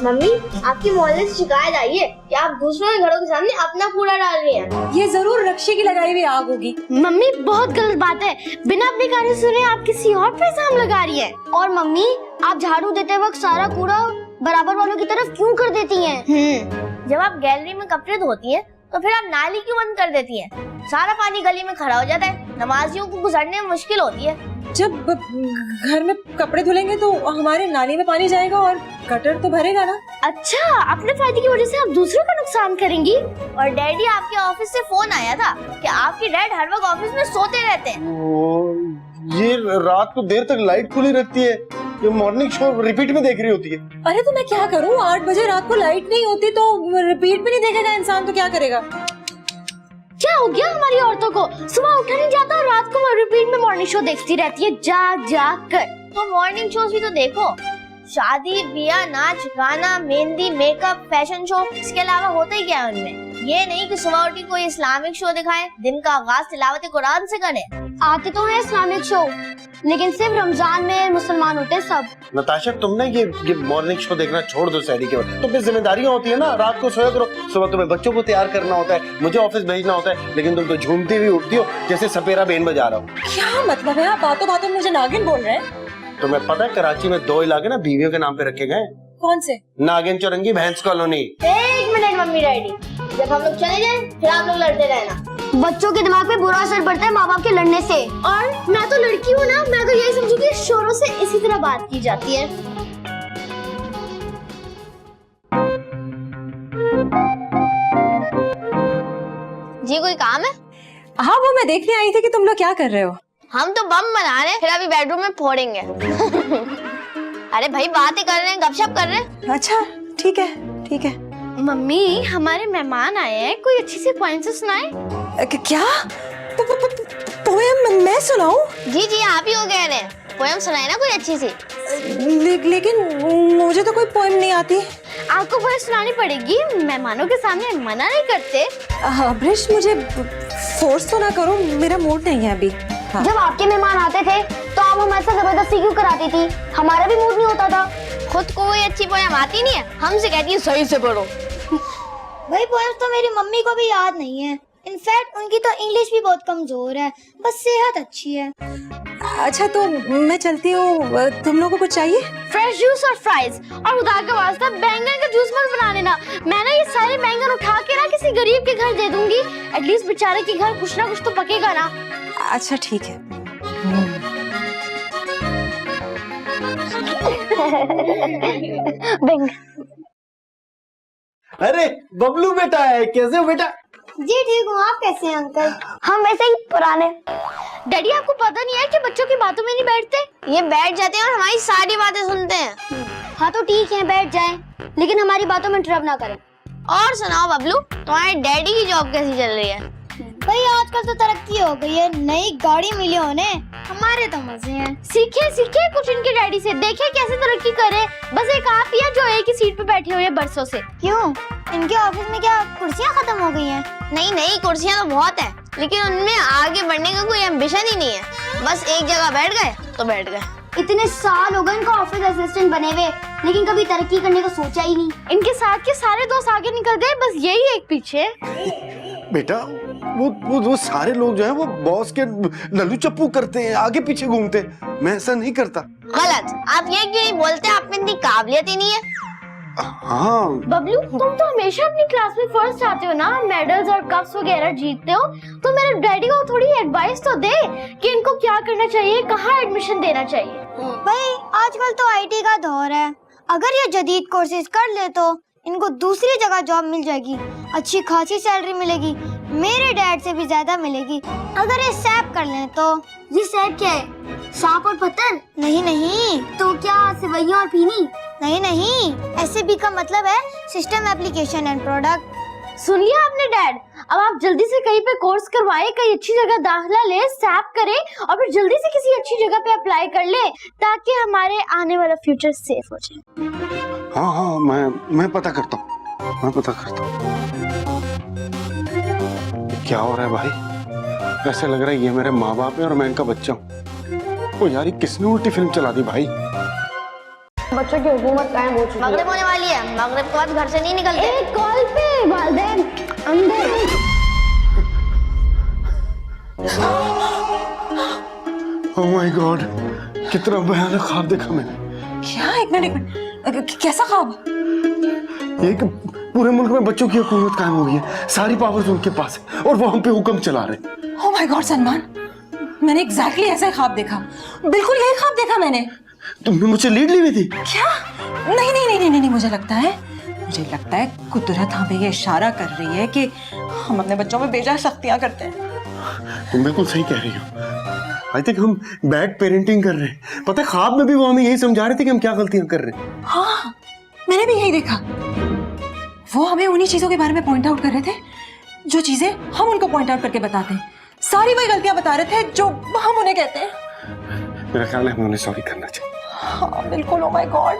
Mummy, आपकी मोहल्ले से शिकायत आई है कि आप दूसरों के घरों के सामने अपना कूड़ा डाल रही हैं। ये जरूर रक्षे की लगाई हुई आग होगी। मम्मी, बहुत गलत बात है। बिना अपने कार्य सुने आप किसी और पर इल्जाम लगा रही हैं। और मम्मी, आप झाड़ू देते वक्त सारा कूड़ा बराबर वालों की तरफ क्यों कर देती हैं? जब आप गैलरी में कपड़े धोती हैं, तो फिर आप नाली क्यों बंद कर देती हैं? सारा पानी गली में खड़ा हो जाता है, नमाजियों को गुजरने में मुश्किल होती है। जब घर में कपड़े धुलेंगे तो हमारे नाली में पानी जाएगा और गटर तो भरेगा ना। अच्छा, अपने फायदे की वजह से आप दूसरों का नुकसान करेंगी। और डैडी, आपके ऑफिस से फोन आया था कि आपके डैड हर वक्त ऑफिस में सोते रहते हैं। ये रात को देर तक लाइट खुली रहती है, ये मॉर्निंग शो रिपीट में देख रही होती है। अरे तो मैं क्या करूँ, 8 बजे रात को लाइट नहीं होती तो रिपीट भी नहीं देखेगा इंसान, तो क्या करेगा? क्या हो गया हमारी औरतों को? सुबह उठा नहीं जाता और रात को रिपीट में मॉर्निंग शो देखती रहती है जाग जाग कर। तो मॉर्निंग शोज भी तो देखो। शादी ब्याह, नाच गाना, मेहंदी, मेकअप, फैशन शो, इसके अलावा होता ही क्या है उनमें? ये नहीं कि सुबह उठी कोई इस्लामिक शो दिखाए, दिन का आगाज तिलावत कुरान से करे। आते तो है इस्लामिक शो, लेकिन सिर्फ रमजान में मुसलमान होते हैं सब। नताशा, तुमने ये मॉर्निंग शो देखना छोड़ दो सहरी के बाद। तुम्हें जिम्मेदारियां होती है ना, रात को सोया करो। सुबह तुम्हें बच्चों को तैयार करना होता है, मुझे ऑफिस भेजना होता है, लेकिन तुम तो झूमती हुई उठती हो जैसे सपेरा बेन बजा रहा हो। क्या मतलब है? आप बातों बातों में मुझे नागिन बोल रहे हैं? तुम्हें पता है कराची में 2 इलाके ना बीवियों के नाम पे रखे गए? कौन से? नागिन चौरंगी, भैंस कॉलोनी। 1 मिनट मम्मी डैडी, जब हम लोग चले जाए फिर आप लोग लड़ते रहना। बच्चों के दिमाग पे बुरा असर पड़ता है माँ बाप के लड़ने से। और मैं तो लड़की हूँ ना, मैं तो यही समझूंगी शोरों से इसी तरह बात की जाती है। जी, कोई काम है? हाँ, वो मैं देखने आई थी कि तुम लोग क्या कर रहे हो। हम तो बम बना रहे हैं, फिर अभी बेडरूम में फोड़ेंगे। अरे भाई, बातें कर रहे हैं, गपशप कर रहे हैं। अच्छा, ठीक है ठीक है। मम्मी, हमारे मेहमान आए हैं, कोई अच्छी सी पोएम से सुनाए। क्या? पोएम मैं सुनाऊं? जी जी, आप ही हो कह रहे हैं, पोएम सुनाए ना कोई अच्छी सी। लेकिन मुझे तो कोई पोएम नहीं आती। आपको पोएम सुनानी पड़ेगी, मेहमानों के सामने मना नहीं करते। ब्रिश, मुझे फोर्स तो ना करो, मेरा मूड नहीं है अभी। हाँ। जब आपके मेहमान आते थे तो आप हमारे साथ जबरदस्ती क्यों कराती थी? हमारा भी मूड नहीं होता था। खुद को कोई अच्छी पोएम आती नहीं है, हमसे कहती है सही से पढ़ो। वही पोएम्स तो मेरी मम्मी को भी याद नहीं है। इनफैक्ट उनकी तो इंग्लिश भी बहुत कमजोर है, बस सेहत अच्छी है। अच्छा, तो मैं चलती हूँ, तुम लोगों को कुछ चाहिए? फ्रेश जूस और फ्राइज, और खुदा का वास्ता बैंगन का जूस मत बना लेना। मैं ना ये सारे बैंगन उठा के ना किसी गरीब के घर दे दूंगी, एटलीस्ट बेचारे के घर कुछ ना कुछ तो पकेगा ना। अच्छा ठीक है। अरे बबलू बेटा है, कैसे हो बेटा? जी ठीक हूँ, आप कैसे हैं अंकल? हम वैसे ही पुराने। डैडी, आपको पता नहीं है कि बच्चों की बातों में नहीं बैठते? ये बैठ जाते हैं और हमारी सारी बातें सुनते हैं। हाँ तो ठीक है, बैठ जाएं, लेकिन हमारी बातों में इंटरप्ट ना करें। और सुनाओ बबलू, तुम्हारे डैडी की जॉब कैसी चल रही है? भाई आजकल तो तरक्की हो गई है, नई गाड़ी मिली उन्हें, हमारे तो मजे हैं। सीखे सीखे कुछ इनके डैडी से, देखे कैसे तरक्की करे। बस एक आप ही है जो एक ही सीट पे बैठे हुए बरसों से। क्यों, इनके ऑफिस में क्या कुर्सियां खत्म हो गई हैं? नहीं नहीं, कुर्सियां तो बहुत है, लेकिन उनमें आगे बढ़ने का कोई एम्बिशन ही नहीं है। बस एक जगह बैठ गए तो बैठ गए। इतने साल हो गए इनको ऑफिस असिस्टेंट बने हुए, लेकिन कभी तरक्की करने का सोचा ही नहीं। इनके साथ के सारे दोस्त आगे निकल गए, बस यही एक पीछे। बेटा, वो सारे लोग जो है वो बॉस के लल्लू चप्पू करते हैं, आगे पीछे घूमते हैं। मैं ऐसा नहीं करता। गलत, आप ये क्यों नहीं बोलते? आप में इतनी काबिलियत ही नहीं है। हाँ बबलू, तुम तो हमेशा अपनी क्लास में फर्स्ट आते हो ना, मेडल्स और कप्स वगैरह जीतते हो, तो मेरे डैडी को थोड़ी एडवाइस तो दे कि इनको क्या करना चाहिए, कहाँ एडमिशन देना चाहिए। भाई आजकल तो आईटी का दौर है, अगर ये जदीद कोर्सेज कर ले तो इनको दूसरी जगह जॉब मिल जाएगी, अच्छी खासी सैलरी मिलेगी, मेरे डैड से भी ज्यादा मिलेगी। अगर ये सैप कर लें तो। जी सैप क्या है? सांप और पत्थर? नहीं नहीं। तो क्या सेवइयां और पीनी? नहीं नहीं, एसएबी का मतलब है सिस्टम एप्लीकेशन एंड प्रोडक्ट। सुन लिया आपने डैड, अब आप जल्दी से कहीं पे कोर्स करवाए, कहीं अच्छी जगह दाखिला ले, सैप करे और फिर जल्दी से किसी अच्छी जगह पे अप्लाई कर ले, ताकि हमारे आने वाला फ्यूचर सेफ हो जाए। हाँ हाँ, मैं पता करता हूँ, मैं पता करता हूँ। क्या हो रहा है भाई? ऐसे लग रहा है ये मेरे माँ बाप है और मैं इनका बच्चा हूँ। ओ यार, ये किसने उल्टी फिल्म चला दी भाई? बच्चों की हुकूमत कायम हो चुकी है। मगरिब होने वाली है, मगरिब के बाद घर से नहीं निकलते। एक कॉल पे वालिदैन अंदर। ओह माय गॉड, कितना भयानक ख्वाब देखा मैंने। क्या? एक मिनट, कैसा ख्वाब? ये कि पूरे मुल्क में बच्चों की हुकूमत कायम हो गई है, सारी पावर्स उनके पास है और वो हम पे हुक्म चला रहे हैं। ओह माय गॉड सलमान, मैंने एग्जैक्टली ऐसा ही ख्वाब देखा, बिल्कुल यही ख्वाब देखा मैंने। तुमने मुझसे लीड ली हुई थी क्या? नहीं नहीं नहीं नहीं नहीं, मुझे लगता है कुदरत हमें ये इशारा कर रही है कि हम अपने बच्चों में बेजा सख्तियां करते हैं। तुम बिल्कुल सही कह रही हो। आई थिंक हम बैड पेरेंटिंग कर रहे हैं। पता है ख्वाब में भी वो हमें यही समझा रहे थे कि हम क्या गलतियां कर रहे हैं। हाँ, मैंने भी यही देखा। वो हमें उन्हीं चीजों के बारे में पॉइंट आउट कर रहे थे जो चीजें हम उनको पॉइंट आउट करके बताते हैं। सारी वही गलतियां बता रहे थे जो हम उन्हें कहते हैं। मेरा ख्याल है हमें उन्हें सॉरी करना चाहिए। हाँ बिल्कुल। Oh my God,